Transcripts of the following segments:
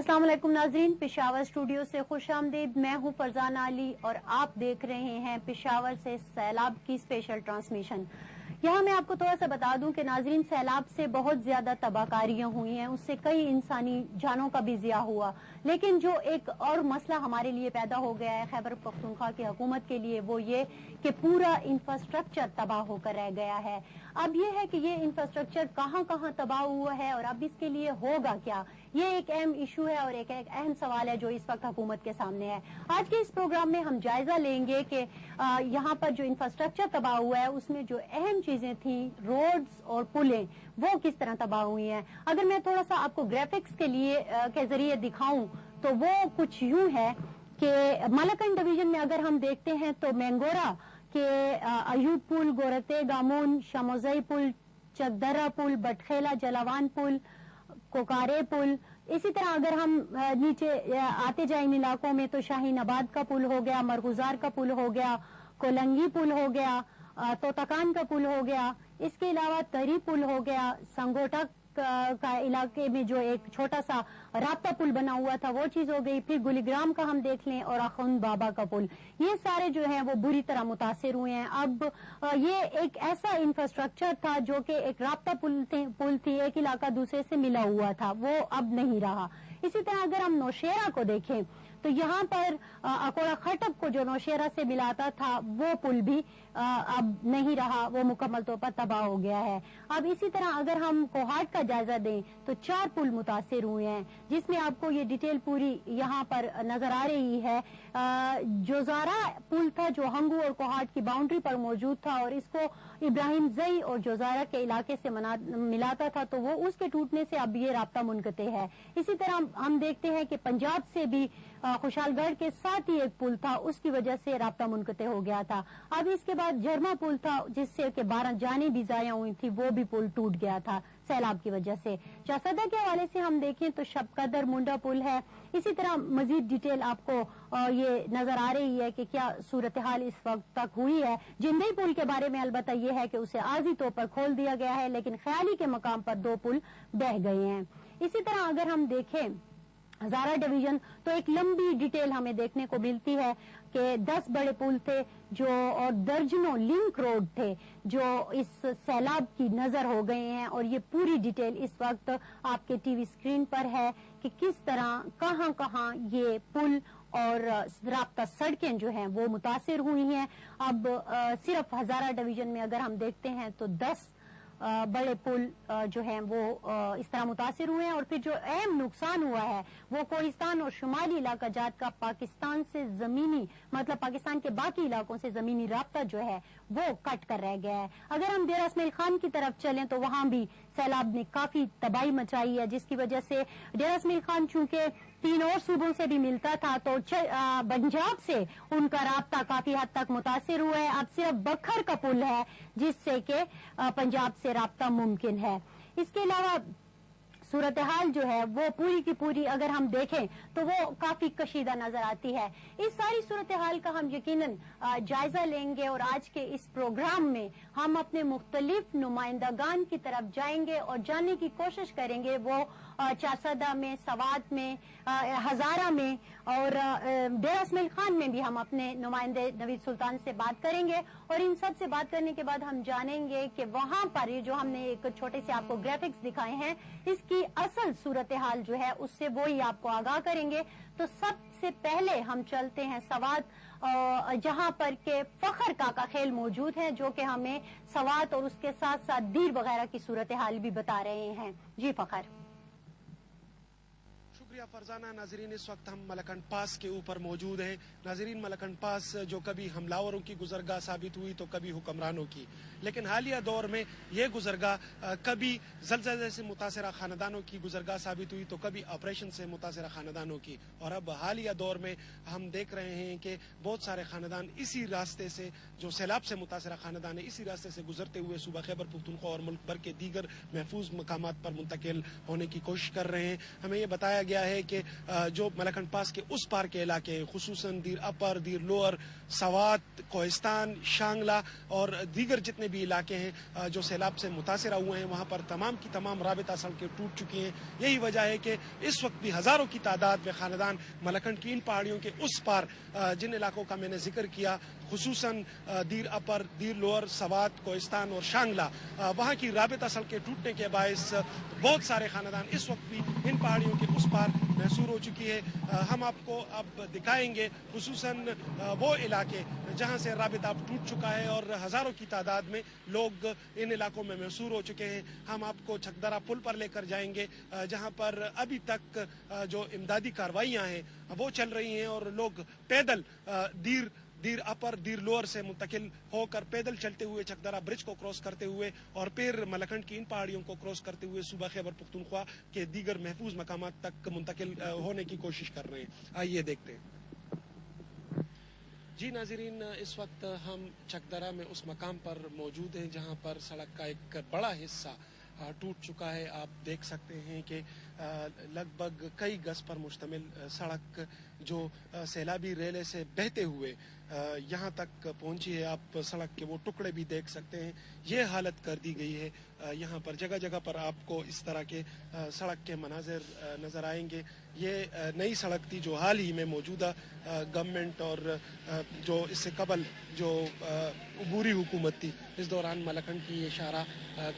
अस्सलाम वालेकुम नाजरीन, पेशावर स्टूडियो से खुश आमदीद। मैं हूं फरजाना अली और आप देख रहे हैं पेशावर से सैलाब की स्पेशल ट्रांसमिशन। यहाँ मैं आपको थोड़ा सा बता दूं कि नाजरीन, सैलाब से बहुत ज्यादा तबाहकारियां हुई हैं, उससे कई इंसानी जानों का भी ज़िया हुआ। लेकिन जो एक और मसला हमारे लिए पैदा हो गया है खैबर पख्तूनख्वा की हुकूमत के लिए, वो ये कि पूरा इंफ्रास्ट्रक्चर तबाह होकर रह गया है। अब ये है कि ये इंफ्रास्ट्रक्चर कहाँ कहाँ तबाह हुआ है और अब इसके लिए होगा क्या, ये एक अहम इशू है और एक अहम सवाल है जो इस वक्त हुकूमत के सामने है। आज के इस प्रोग्राम में हम जायजा लेंगे कि यहाँ पर जो इंफ्रास्ट्रक्चर तबाह हुआ है उसमें जो अहम चीजें थी, रोड्स और पुलें, वो किस तरह तबाह हुई हैं। अगर मैं थोड़ा सा आपको ग्राफिक्स के जरिए दिखाऊं तो वो कुछ यूं है कि मलकन डिवीजन में अगर हम देखते हैं तो मैंगोरा के अयूब पुल, गोरते गामून, शमोजई पुल, चकदरा पुल, बटखेला जलावान पुल, कोकारे पुल, इसी तरह अगर हम नीचे आते जाए इन इलाकों में तो शाहीन आबाद का पुल हो गया, मरगुजार का पुल हो गया, कोलंगी पुल हो गया, तोतकान का पुल हो गया, इसके अलावा तरी पुल हो गया, संगोटा का इलाके में जो एक छोटा सा राब्ता पुल बना हुआ था वो चीज हो गई। फिर गुलीग्राम का हम देख लें और अखुंद बाबा का पुल, ये सारे जो हैं वो बुरी तरह मुतासिर हुए हैं। अब ये एक ऐसा इंफ्रास्ट्रक्चर था जो कि एक राब्ता पुल थी, एक इलाका दूसरे से मिला हुआ था, वो अब नहीं रहा। इसी तरह अगर हम नौशेरा को देखें तो यहाँ पर अकोड़ा खटक को जो नौशेरा से मिलाता था वो पुल भी अब नहीं रहा, वो मुकम्मल तौर पर तबाह हो गया है। अब इसी तरह अगर हम कोहाट का जायजा दें तो 4 पुल मुतासिर हुए हैं, जिसमें आपको ये डिटेल पूरी यहाँ पर नजर आ रही है। जोजारा पुल था जो हंगू और कोहाट की बाउंड्री पर मौजूद था और इसको इब्राहिम जई और जोजारा के इलाके से मिलाता था, तो वो उसके टूटने से अब ये राब्ता मुनक़ते है। इसी तरह हम देखते हैं कि पंजाब से भी खुशालगढ़ के साथ ही एक पुल था, उसकी वजह से राब्ता मुनक़ते हो गया था। अब इसके बाद जर्मा पुल था जिससे कि 12 जानें भी ज़ाया हुई थी, वो भी पुल टूट गया था सैलाब की वजह से। चासदा के हवाले से हम देखें तो शबकदर मुंडा पुल है। इसी तरह मजीद डिटेल आपको ये नजर आ रही है कि क्या सूरत हाल इस वक्त तक हुई है। जिंदई पुल के बारे में अलबत्ता ये है कि उसे आर्जी तौर पर खोल दिया गया है, लेकिन ख्याली के मकाम पर 2 पुल बह गए हैं। इसी तरह अगर हम देखें हजारा डिवीजन तो एक लंबी डिटेल हमें देखने को मिलती है कि 10 बड़े पुल थे जो और दर्जनों लिंक रोड थे जो इस सैलाब की नजर हो गए हैं, और ये पूरी डिटेल इस वक्त आपके टीवी स्क्रीन पर है कि किस तरह कहां कहां ये पुल और राब्ता सड़कें जो हैं वो मुतासिर हुई हैं। अब सिर्फ हजारा डिवीजन में अगर हम देखते हैं तो 10 बड़े पुल जो हैं वो इस तरह मुतासिर हुए हैं। और फिर जो अहम नुकसान हुआ है वो कोहिस्तान और शुमाली इलाका जात का पाकिस्तान से जमीनी, मतलब पाकिस्तान के बाकी इलाकों से जमीनी राब्ता जो है वो कट कर रह गया है। अगर हम डेरा इस्माइल खान की तरफ चलें तो वहां भी सैलाब ने काफी तबाही मचाई है, जिसकी वजह से डेरा इस्माइल खान चूंकि 3 और सूबों से भी मिलता था तो पंजाब से उनका राब्ता काफी हद तक मुतासिर हुआ है। अब सिर्फ बखर का पुल है जिससे कि पंजाब से राब्ता मुमकिन है। इसके अलावा सूरत हाल जो है वो पूरी की पूरी अगर हम देखें तो वो काफी कशीदा नजर आती है। इस सारी सूरत हाल का हम यकीनन जायजा लेंगे और आज के इस प्रोग्राम में हम अपने मुख्तलिफ नुमाइंदगान की तरफ जाएंगे और जानने की कोशिश करेंगे वो चासदा में, सवात में, हजारा में और डेरा इस्माइल खान में भी हम अपने नुमाइंदे नवीद सुल्तान से बात करेंगे। और इन सब से बात करने के बाद हम जानेंगे कि वहां पर ये जो हमने एक छोटे से आपको ग्राफिक्स दिखाए हैं इसकी असल सूरत हाल जो है उससे वो ही आपको आगाह करेंगे। तो सबसे पहले हम चलते हैं सवात, जहां पर के फखर काका खेल मौजूद है जो कि हमें सवात और उसके साथ साथ दीर वगैरह की सूरत हाल भी बता रहे हैं। जी फखर। फरजाना। नाजरीन, इस वक्त हम मलकन पास के ऊपर मौजूद हैं। नाजरीन, मलकन पास जो कभी हमलावरों की गुजरगाह साबित हुई तो कभी हुक्मरानों की, लेकिन हालिया दौर में यह गुजरगाह कभी ज़लज़ले से मुतासरा खानदानों की गुजरगाह साबित हुई तो कभी ऑपरेशन से मुतासरा खानदानों की, और अब हालिया दौर में हम देख रहे हैं कि बहुत सारे खानदान इसी रास्ते से, जो सैलाब से मुतासरा खानदान है, इसी रास्ते से गुजरते हुए सूबा खैबर पख्तूनख्वा और मुल्क भर के दीगर महफूज मकामात पर मुंतकिल होने की कोशिश कर रहे हैं। हमें यह बताया गया है कि जो मलकन पास के उस पार के इलाके खुसूसन दीर अपर, दीर लोअर, सवात, कोहिस्तान, शांगला और दीगर जितने भी इलाके हैं जो सैलाब से मुतासर हुए हैं, वहाँ पर तमाम की तमाम राबिता सड़कें टूट चुकी हैं। यही वजह है कि इस वक्त भी हज़ारों की तादाद में खानदान मलकन की इन पहाड़ियों के उस पार जिन इलाकों का मैंने जिक्र किया, खुसूसन दीर अपर, दीर लोअर, सवात, कोहिस्तान और शांगला, वहाँ की राबिता सड़कें टूटने के बायस बहुत सारे खानदान इस वक्त भी इन पहाड़ियों के उस पार महसूर हो चुकी है। हम आपको अब दिखाएंगे खुसूसन वो इलाके जहाँ से राबिता अब टूट चुका है और हज़ारों की तादाद में लोग इन इलाकों में महसूर हो चुके हैं। हम आपको छकदरा पुल पर लेकर जाएंगे जहाँ पर अभी तक जो इमदादी कार्रवाइयाँ हैं वो चल रही हैं और लोग पैदल दीर अपर, दीर लोअर से मुंतकिल होकर पैदल चलते हुए छकदरा ब्रिज को क्रॉस करते हुए और फिर मलकंड की इन पहाड़ियों को क्रॉस करते हुए सूबा खैबर पख्तूनख्वा के दीगर महफूज मकामात तक मुंतकिल होने की कोशिश कर रहे हैं। आइए देखते हैं। जी नाज़रीन, इस वक्त हम छकदरा में उस मकाम पर मौजूद हैं जहाँ पर सड़क का एक बड़ा हिस्सा टूट चुका है। आप देख सकते हैं कि लगभग कई गज पर मुश्तमिल सड़क जो सैलाबी रेले से बहते हुए यहाँ तक पहुंची है। आप सड़क के वो टुकड़े भी देख सकते हैं। ये हालत कर दी गई है। यहाँ पर जगह जगह पर आपको इस तरह के सड़क के मनाजिर नज़र आएंगे। ये नई सड़क थी जो हाल ही में मौजूदा गवर्नमेंट और जो इससे कबल जो अबूरी हुकूमत थी इस दौरान मलकंड की ये शाहरा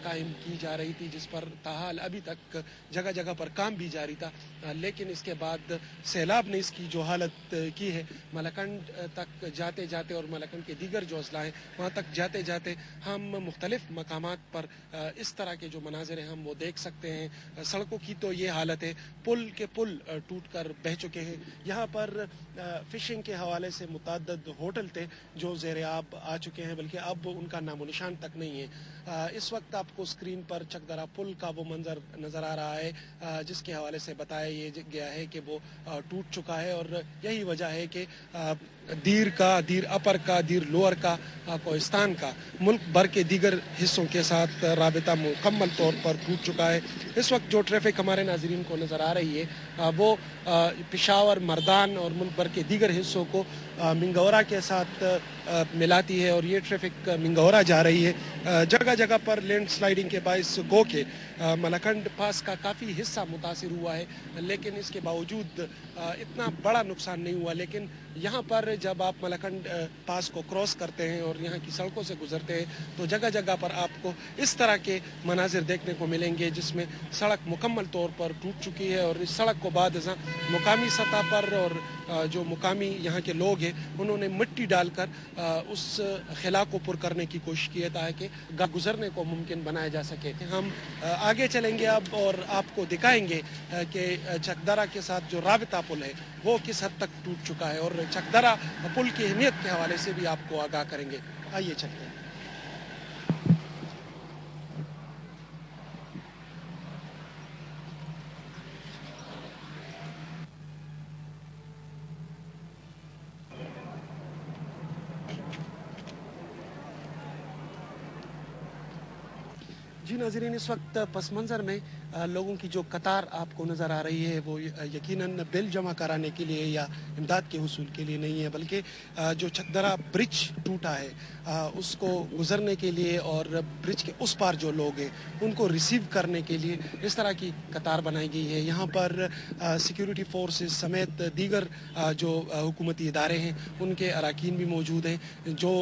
कायम की जा रही थी, जिस पर ताहाल अभी तक जगह जगह पर काम भी जारी था। लेकिन इसके बाद सैलाब ने इसकी जो हालत की है, मलकंड तक जाते जाते और मलकंड के दीगर जो अजला हैं वहाँ तक जाते जाते हम मुख्तलिफ मकामात पर इस तरह के जो मनाजिर हैं हम वो देख सकते हैं। सड़कों की तो ये हालत है, पुल के पुल टूट कर बह चुके हैं। यहाँ पर फिशिंग के हवाले से मुतअद्दिद होटल थे जो ज़ेर आब आ चुके हैं, बल्कि अब उनका नामो निशान तक नहीं है। इस वक्त आपको स्क्रीन पर छकदरा पुल का वो मंजर नज़र आ रहा है जिसके हवाले से बताया ये गया है कि वो टूट चुका है और यही वजह है कि दीर अपर का, दीर लोअर का, कोहिस्तान का, मुल्क भर के दीगर हिस्सों के साथ राबिता मुकम्मल तौर पर टूट चुका है। इस वक्त जो ट्रैफिक हमारे नाज़रीन को नज़र आ रही है वो पेशावर, मर्दान और मुल्क भर के दीगर हिस्सों को मिंगौरा के साथ मिलाती है और ये ट्रैफिक मिंगौरा जा रही है। जगह जगह पर लैंड स्लाइडिंग के बायस गो के मलकंड पास का काफ़ी हिस्सा मुतासिर हुआ है, लेकिन इसके बावजूद इतना बड़ा नुकसान नहीं हुआ। लेकिन यहाँ पर जब आप मलकंड पास को क्रॉस करते हैं और यहाँ की सड़कों से गुजरते हैं तो जगह जगह पर आपको इस तरह के मनाजिर देखने को मिलेंगे जिसमें सड़क मुकम्मल तौर पर टूट चुकी है और इस सड़क को बाद मुकामी सतह पर और जो मुकामी यहाँ के लोग हैं उन्होंने मिट्टी डालकर उस खिला को पुर करने की कोशिश की है ताकि गुजरने को मुमकिन बनाया जा सके। हम आगे चलेंगे अब और आपको दिखाएंगे कि छकदरा के साथ जो राबिता पुल है वो किस हद तक टूट चुका है और छकदरा पुल की अहमियत के हवाले से भी आपको आगाह करेंगे। आइए चलते हैं। जी नाज़रीन, इस वक्त पस मंज़र में लोगों की जो कतार आपको नज़र आ रही है वो यकीनन बिल जमा कराने के लिए या इमदाद के हुसूल के लिए नहीं है, बल्कि जो छकदरा ब्रिज टूटा है उसको गुज़रने के लिए और ब्रिज के उस पार जो लोग हैं उनको रिसीव करने के लिए इस तरह की कतार बनाई गई है। यहाँ पर सिक्योरिटी फोर्सेस समेत दीगर जो हुकूमती इदारे हैं उनके अरकान भी मौजूद हैं जो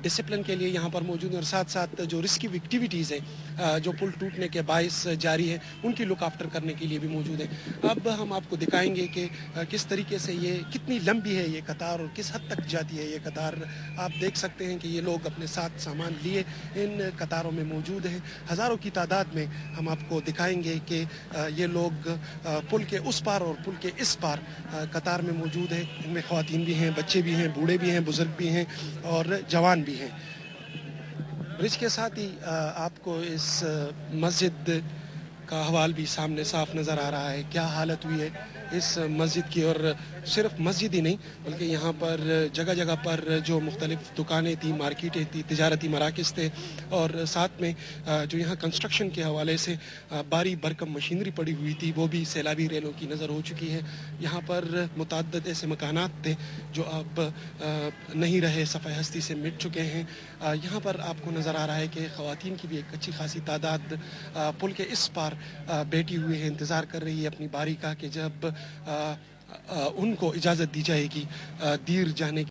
डिसिप्लिन के लिए यहाँ पर मौजूद हैं और साथ साथ जो रिस्की एक्टिविटीज़ हैं जो पुल टूटने के बायस जारी है उनकी लुक आफ्टर करने के लिए भी मौजूद है। अब हम आपको दिखाएंगे कि किस तरीके से ये कितनी लंबी है ये कतार और किस हद तक जाती है ये कतार। आप देख सकते हैं कि ये लोग अपने साथ सामान लिए इन कतारों में मौजूद हैं। हज़ारों की तादाद में हम आपको दिखाएंगे कि ये लोग पुल के उस पार और पुल के इस पार कतार में मौजूद हैं। इनमें ख़वातीन भी हैं, बच्चे भी हैं, बूढ़े भी हैं, बुज़ुर्ग भी हैं और जवान भी हैं। ब्रिज के साथ ही आपको इस मस्जिद का हवाल भी सामने साफ नज़र आ रहा है। क्या हालत हुई है इस मस्जिद की, और सिर्फ मस्जिद ही नहीं बल्कि यहाँ पर जगह जगह पर जो मुख्तलिफ दुकानें थी, मार्केटें थी, तिजारती मराकज़ थे, और साथ में जो यहाँ कंस्ट्रक्शन के हवाले से भारी भरकम मशीनरी पड़ी हुई थी, वो भी सैलाबी रेलों की नज़र हो चुकी है। यहाँ पर मुतअद्दिद ऐसे मकानात थे जो अब नहीं रहे, सफ़ाए हस्ती से मिट चुके हैं। यहाँ पर आपको नज़र आ रहा है कि ख़वातीन की भी एक अच्छी खासी तादाद पुल के इस पार बैठी हुई है, इंतज़ार कर रही है अपनी बारी का कि जब उनको इजाज़त दी जाएगी दीर जाने की।